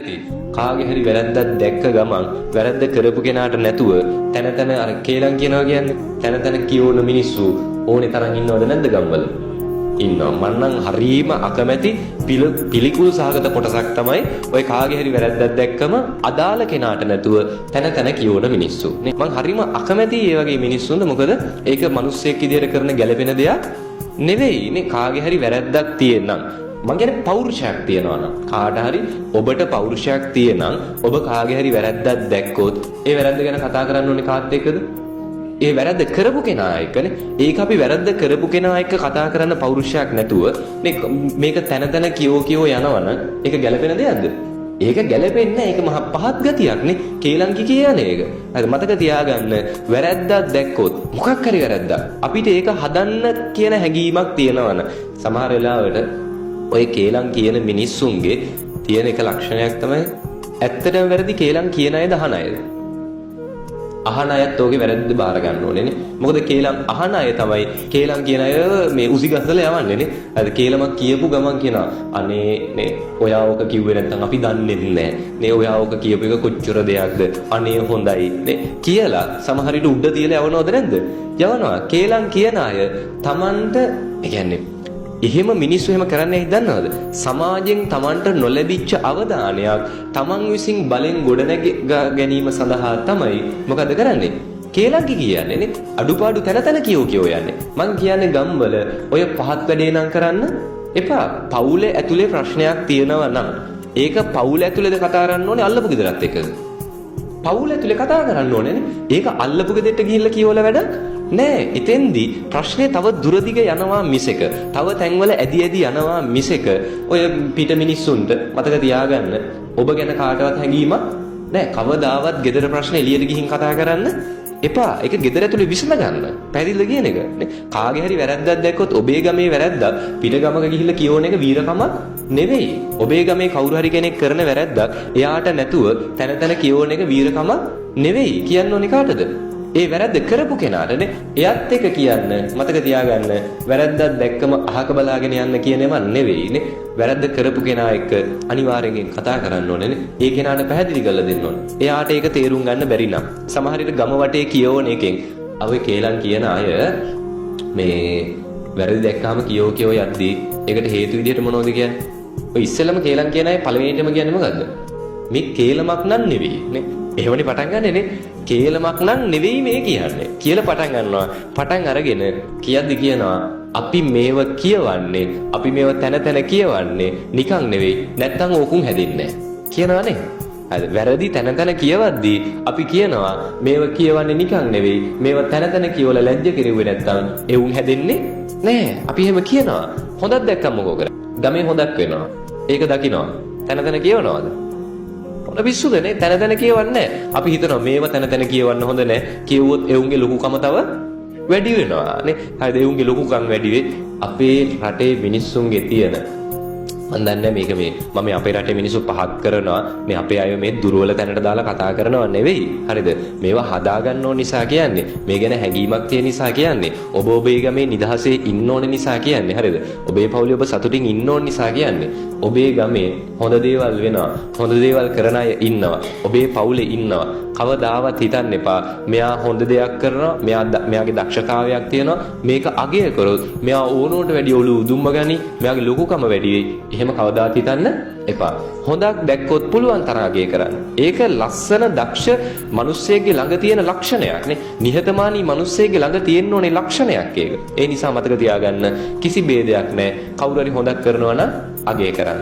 කාගේ හරි වැරද්දක් දැක්ක ගමන් වැරද්ද කරපු කෙනාට නැතුව තන තන අර කේලම් කියනවා කියන්නේ තන තන කියවන මිනිස්සු ඕනේ තරම් ඉන්නවද නැද්ද ගම්වල? ඉන්නවා. මම නම් හරීම අකමැති පිළිකුල් සහගත කොටසක් තමයි ඔය කාගේ හරි වැරද්දක් දැක්කම අදාළ කෙනාට නැතුව තන තන කියවන මිනිස්සු. නේ මම හරීම අකමැති ඒ වගේ මිනිස්සුන්ට. මොකද ඒක මිනිස්සෙක් විදියට කරන ගැළපෙන දෙයක් නෙවෙයි. නේ කාගේ හරි වැරද්දක් තියෙනනම් මං කියන්නේ පෞරුෂයක් තියනවා නම් කාට හරි ඔබට පෞරුෂයක් තියෙනම් ඔබ කාගේ හරි වැරද්දක් දැක්කොත් ඒ වැරද්ද ගැන කතා කරන්න ඕනේ කාත් එක්කද? ඒ වැරද්ද කරපු කෙනා එක්කනේ. ඒක අපි වැරද්ද කරපු කෙනා එක්ක කතා කරන්න පෞරුෂයක් නැතුව මේක තන තන කියෝ යනවනම් ඒක ගැළපෙන දෙයක්ද? ඒක ගැළපෙන්නේ නැහැ. ඒක මහ පහත් ගතියක් නේ. කේලම්කි කියන්නේ ඒක. හරි මතක තියාගන්න වැරද්දක් දැක්කොත් මොකක් හරි වැරද්දක් අපිට ඒක හදන්න කියන හැඟීමක් තියෙනවනේ. සමහර වෙලාවට ඔය කේලම් කියන මිනිස්සුන්ගේ තියෙන එක ලක්ෂණයක් තමයි ඇත්තටම වැරදි කේලම් කියන අය දහන අයද. අහන අයත් ඔගේ වැරද්ද බාර ගන්න ඕනේ නේ. මොකද කේලම් අහන අය තමයි කේලම් කියන අය මේ උසි ගස්සලා යවන්නේ නේ. අද කේලමක් කියපු ගමන් කියනවා අනේ නේ ඔයා ඕක කිව්වේ නැත්නම් අපි දන්නේ නැහැ. නේ ඔයා ඕක කියපු එක කොච්චර දෙයක්ද? අනේ හොඳයි නේ කියලා සමහර විට උඩ තියලා යවනවද නැද්ද? යවනවා. කේලම් කියන අය Tamanට කියන්නේ එහෙම මිනිස්සු එහෙම කරන්නේ හිතන්නවද? සමාජයෙන් Tamanට නොලැබිච්ච අවදානයක් Taman විසින් බලෙන් ගොඩනැග ගැනීම සඳහා තමයි මොකද කරන්නේ? කේලම්කි කියන්නේ නේ. අඩුපාඩු තන කියෝ යන්නේ. මං කියන්නේ ගම්වල ඔය පහත් වැඩේ නම් කරන්න එපා. පවුලේ ඇතුලේ ප්‍රශ්නයක් තියෙනවා නම් ඒක පවුල ඇතුලේද කතා කරන්න ඕනේ අල්ලපු ගෙදරත් එක්කද? පවුල ඇතුලේ කතා කරන්න ඕනේ නේ. ඒක අල්ලපු ගෙදරට ගිහිල්ලා කියවල වැඩක් නෑ. එතෙන්දී ප්‍රශ්නේ තව දුරදිග යනවා මිසක තව තැන්වල ඇදි යනවා මිසක ඔය පිට මිනිස්සුන්ට මතක තියාගන්න ඔබ ගැන කාටවත් හැඟීමක් නෑ. කවදාවත් ගෙදර ප්‍රශ්න එළියට ගිහින් කතා කරන්න එපා. ඒක ගෙදර ඇතුලේ විසඳ ගන්න. පැහැදිලිද කියන එක නේ. කාගේ හරි වැරද්දක් දැක්කොත් ඔබේ ගමේ වැරද්දක් පිට ගමක ගිහිල්ලා කියවන එක වීරකමක් නෙවෙයි. ඔබේ ගමේ කවුරු හරි කෙනෙක් කරන වැරද්දක් එයාට නැතුව තන තන කියවන එක වීරකමක් නෙවෙයි. කියන්න ඕනේ කාටද? ඒ වැරද්ද කරපු කෙනාටනේ. එයත් එක කියන්න මතක තියාගන්න වැරද්දක් දැක්කම අහක බලාගෙන යන්න කියනේම නෙවෙයිනේ. වැරද්ද කරපු කෙනා එක්ක අනිවාර්යෙන් කතා කරන්න ඕනේ. ඒ කෙනාට පැහැදිලි කරලා දෙන්න ඕනේ. එයාට ඒක තේරුම් ගන්න බැරි නම් සමහර විට ගම වටේ කියවන එකෙන් අව කේලම් කියන අය මේ වැරදි දැක්කාම කියෝ යද්දී ඒකට හේතු විදියට මොනවද කියන්නේ? ඔය ඉස්සෙල්ලම කේලම් කියන අය පළවෙනිටම කියන්නේ මොකද්ද? මේ කේලමක් නන් නෙවෙයි නේ. එහෙමනේ පටන් ගන්නෙ නේ. කේලමක් නන් නෙවෙයි මේ කියන්නේ කියලා පටන් ගන්නවා. පටන් අරගෙන කියද්දි කියනවා අපි මේව කියවන්නේ අපි මේව තන කියවන්නේ නිකන් නෙවෙයි නැත්තම් ඕකුන් හැදෙන්නේ නැහැ කියනවානේ. හරි වැරදි තන කියවද්දී අපි කියනවා මේව කියවන්නේ නිකන් නෙවෙයි මේව තන කියවලා ලැජ්ජ කෙරුවේ නැත්තම් එවුන් හැදෙන්නේ නැහැ. අපි එහෙම කියනවා. හොඳක් දැක්කම මොකෝ කරන්නේ? ගමේ හොඳක් වෙනවා. ඒක දකිනවා. තන කියවනවාද? මොන පිස්සුදනේ තන කියවන්නේ. අපි හිතනවා මේව තන කියවන්න හොඳ නැහැ. කියවුවොත් එවුන්ගේ ලොකුකම තව වැඩි වෙනවා නේ. හරිද? එවුන්ගේ ලොකුකම් වැඩි වෙයි. අපේ රටේ මිනිස්සුන්ගේ තියෙන මම දන්නේ මේක මම අපේ රටේ මිනිස්සු පහත් කරනවා මේ අපේ අය මේ දුර්වල තැනට දාලා කතා කරනවා නෙවෙයි. හරිද? මේවා හදාගන්න ඕන නිසා කියන්නේ. මේ ගැන හැඟීමක් තියෙන නිසා කියන්නේ. ඔබ ඔබේ ගමේ නිදහසේ ඉන්න ඕන නිසා කියන්නේ. හරිද? ඔබේ පවුලේ ඔබ සතුටින් ඉන්න ඕන නිසා කියන්නේ. ඔබේ ගමේ හොඳ දේවල් වෙනවා. හොඳ දේවල් කරන අය ඉන්නවා. ඔබේ පවුලේ ඉන්නවා. කවදාවත් හිතන්න එපා මෙයා හොඳ දෙයක් කරනවා මෙයාගේ දක්ෂතාවයක් තියෙනවා මේක අගය කරොත් මෙයා ඕනෝට වැඩි ඔලු උදුම්ම ගනි මෙයාගේ ලොකුකම වැඩි වෙයි. එහෙම කවදාවත් හිතන්න එපා. හොඳක් දැක්කොත් පුළුවන් තරම් අගය කරන්න. ඒක ලස්සන දක්ෂ මිනිස්සෙක්ගේ ළඟ තියෙන ලක්ෂණයක් නේ. නිහතමානී මිනිස්සෙක්ගේ ළඟ තියෙන්න ඕනේ ලක්ෂණයක් ඒක. ඒ නිසා මතක තියාගන්න කිසි ભેදයක් නැහැ. කවුරු හරි හොඳක් කරනවා නම් අගය කරන්න.